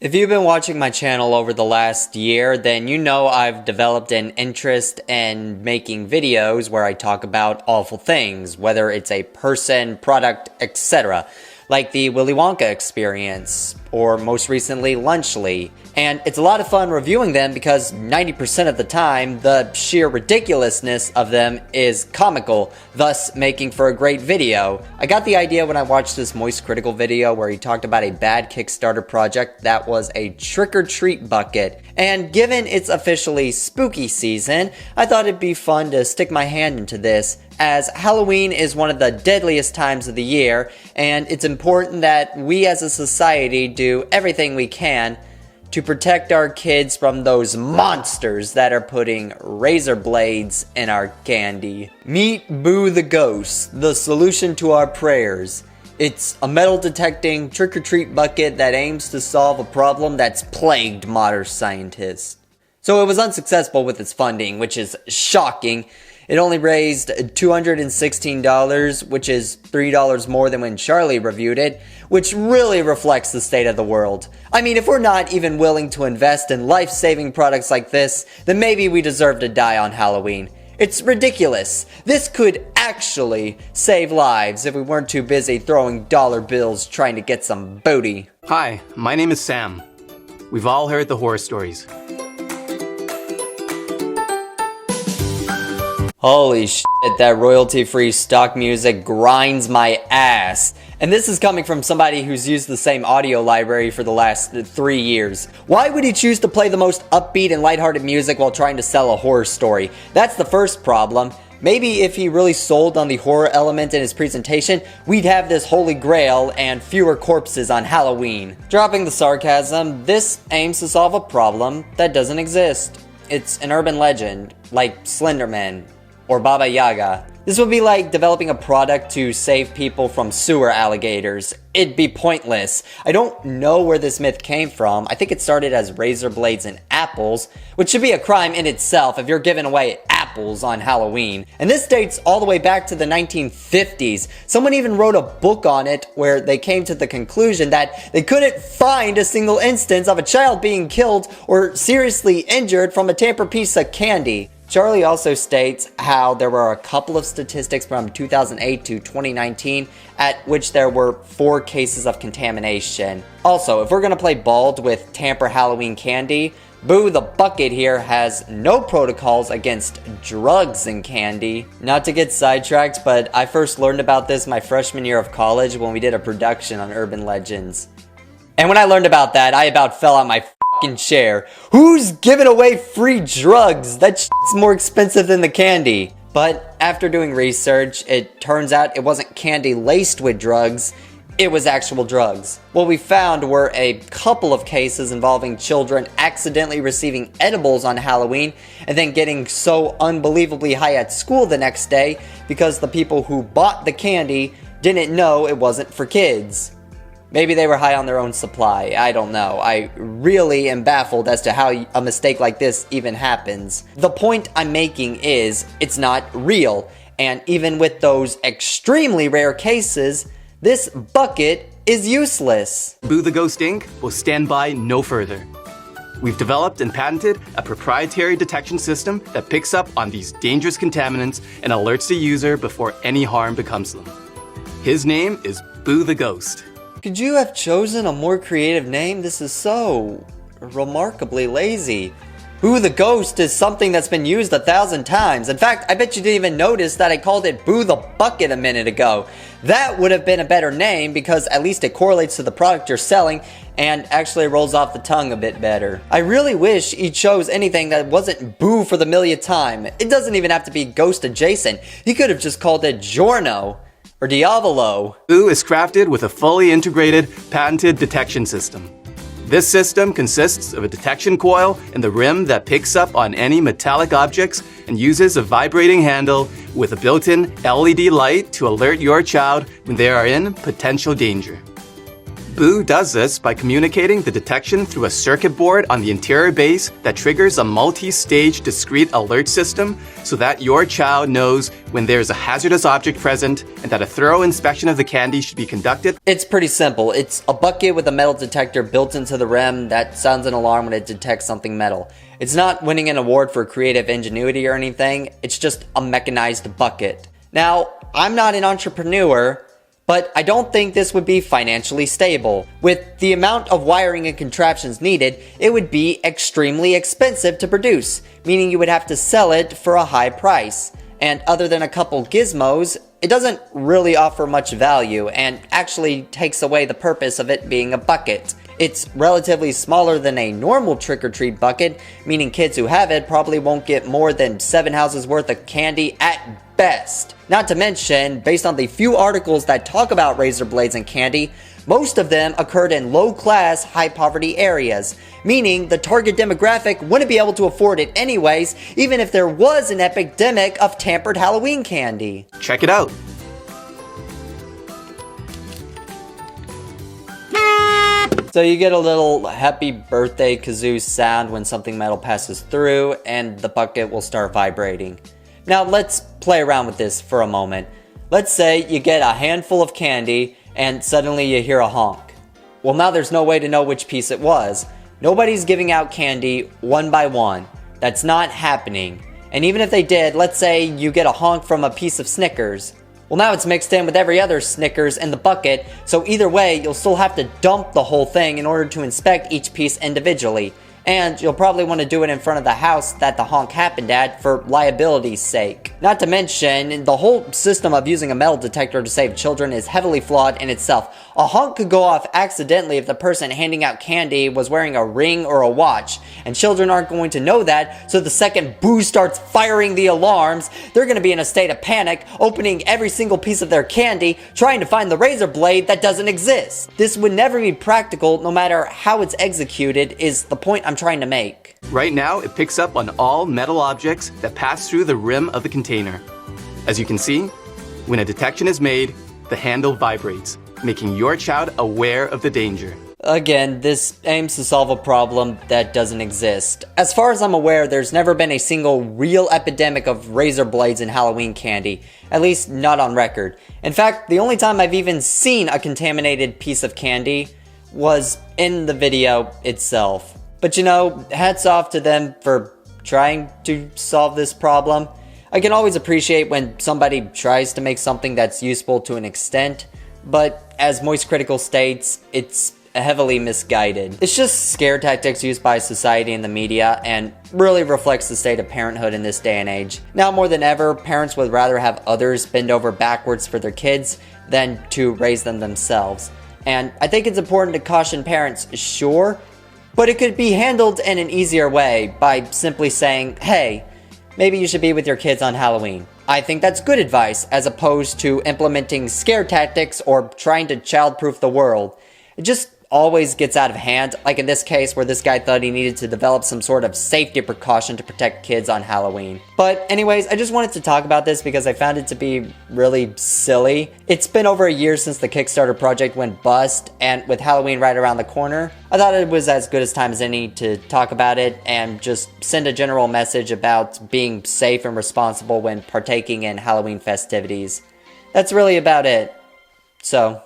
If you've been watching my channel over the last year, then you know I've developed an interest in making videos where I talk about awful things, whether it's a person, product, etc. Like the Willy Wonka experience, or most recently, Lunchly. And it's a lot of fun reviewing them because 90% of the time, the sheer ridiculousness of them is comical, thus making for a great video. I got the idea when I watched this Moist Critical video where he talked about a bad Kickstarter project that was a trick-or-treat bucket. And given it's officially spooky season, I thought it'd be fun to stick my hand into this, as Halloween is one of the deadliest times of the year, and it's important that we as a society do everything we can to protect our kids from those monsters that are putting razor blades in our candy. Meet Boo the Ghost, the solution to our prayers. It's a metal detecting trick-or-treat bucket that aims to solve a problem that's plagued modern scientists. So it was unsuccessful with its funding, which is shocking. It only raised $216, which is $3 more than when Charlie reviewed it, which really reflects the state of the world. I mean, if we're not even willing to invest in life-saving products like this, then maybe we deserve to die on Halloween. It's ridiculous. This could actually save lives if we weren't too busy throwing dollar bills trying to get some booty. Hi, my name is Sam. We've all heard the horror stories. Holy shit, that royalty-free stock music grinds my ass. And this is coming from somebody who's used the same audio library for the last 3 years. Why would he choose to play the most upbeat and lighthearted music while trying to sell a horror story? That's the first problem. Maybe if he really sold on the horror element in his presentation, we'd have this holy grail and fewer corpses on Halloween. Dropping the sarcasm, this aims to solve a problem that doesn't exist. It's an urban legend, like Slenderman or Baba Yaga. This would be like developing a product to save people from sewer alligators. It'd be pointless. I don't know where this myth came from. I think it started as razor blades and apples, which should be a crime in itself if you're giving away apples on Halloween. And this dates all the way back to the 1950s. Someone even wrote a book on it where they came to the conclusion that they couldn't find a single instance of a child being killed or seriously injured from a tampered piece of candy. Charlie also states how there were a couple of statistics from 2008 to 2019 at which there were 4 cases of contamination. Also, if we're gonna play bald with tamper Halloween candy, Boo the Bucket here has no protocols against drugs in candy. Not to get sidetracked, but I first learned about this my freshman year of college when we did a production on urban legends. And when I learned about that, I about fell out my chair. Who's giving away free drugs? That shit's more expensive than the candy. But after doing research, it turns out it wasn't candy laced with drugs, it was actual drugs. What we found were a couple of cases involving children accidentally receiving edibles on Halloween and then getting so unbelievably high at school the next day because the people who bought the candy didn't know it wasn't for kids. Maybe they were high on their own supply, I don't know. I really am baffled as to how a mistake like this even happens. The point I'm making is, it's not real, and even with those extremely rare cases, this bucket is useless. Boo the Ghost Inc. will stand by no further. We've developed and patented a proprietary detection system that picks up on these dangerous contaminants and alerts the user before any harm becomes them. His name is Boo the Ghost. Could you have chosen a more creative name? This is so remarkably lazy. Boo the Ghost is something that's been used 1,000 times. In fact, I bet you didn't even notice that I called it Boo the Bucket a minute ago. That would have been a better name because at least it correlates to the product you're selling and actually rolls off the tongue a bit better. I really wish he chose anything that wasn't Boo for the millionth time. It doesn't even have to be ghost adjacent. He could have just called it Giorno or Diavolo. Boo is crafted with a fully integrated, patented detection system. This system consists of a detection coil in the rim that picks up on any metallic objects and uses a vibrating handle with a built-in LED light to alert your child when they are in potential danger. Boo does this by communicating the detection through a circuit board on the interior base that triggers a multi-stage discrete alert system so that your child knows when there's a hazardous object present and that a thorough inspection of the candy should be conducted. It's pretty simple. It's a bucket with a metal detector built into the rim that sounds an alarm when it detects something metal. It's not winning an award for creative ingenuity or anything, it's just a mechanized bucket. Now, I'm not an entrepreneur, but I don't think this would be financially stable. With the amount of wiring and contraptions needed, it would be extremely expensive to produce, meaning you would have to sell it for a high price. And other than a couple gizmos, it doesn't really offer much value and actually takes away the purpose of it being a bucket. It's relatively smaller than a normal trick-or-treat bucket, meaning kids who have it probably won't get more than 7 houses worth of candy at best. Not to mention, based on the few articles that talk about razor blades and candy, most of them occurred in low-class, high-poverty areas, meaning the target demographic wouldn't be able to afford it anyways, even if there was an epidemic of tampered Halloween candy. Check it out. So you get a little happy birthday kazoo sound when something metal passes through, and the bucket will start vibrating. Now let's play around with this for a moment. Let's say you get a handful of candy, and suddenly you hear a honk. Well, now there's no way to know which piece it was. Nobody's giving out candy one by one. That's not happening. And even if they did, let's say you get a honk from a piece of Snickers. Well, now it's mixed in with every other Snickers in the bucket, so either way, you'll still have to dump the whole thing in order to inspect each piece individually. And you'll probably want to do it in front of the house that the honk happened at for liability's sake. Not to mention, the whole system of using a metal detector to save children is heavily flawed in itself. A honk could go off accidentally if the person handing out candy was wearing a ring or a watch, and children aren't going to know that, so the second Boo starts firing the alarms, they're going to be in a state of panic, opening every single piece of their candy, trying to find the razor blade that doesn't exist. This would never be practical no matter how it's executed, is the point I'm trying to make. Right now, it picks up on all metal objects that pass through the rim of the container. As you can see, when a detection is made, the handle vibrates, making your child aware of the danger. Again, this aims to solve a problem that doesn't exist. As far as I'm aware, there's never been a single real epidemic of razor blades in Halloween candy, at least not on record. In fact, the only time I've even seen a contaminated piece of candy was in the video itself. But you know, hats off to them for trying to solve this problem. I can always appreciate when somebody tries to make something that's useful to an extent, but as Moist Critical states, it's heavily misguided. It's just scare tactics used by society and the media, and really reflects the state of parenthood in this day and age. Now more than ever, parents would rather have others bend over backwards for their kids than to raise them themselves. And I think it's important to caution parents, sure, but it could be handled in an easier way by simply saying, hey, maybe you should be with your kids on Halloween. I think that's good advice, as opposed to implementing scare tactics or trying to childproof the world. It just always gets out of hand, like in this case where this guy thought he needed to develop some sort of safety precaution to protect kids on Halloween. But anyways, I just wanted to talk about this because I found it to be really silly. It's been over a year since the Kickstarter project went bust, and with Halloween right around the corner, I thought it was as good as time as any to talk about it and just send a general message about being safe and responsible when partaking in Halloween festivities. That's really about it. So,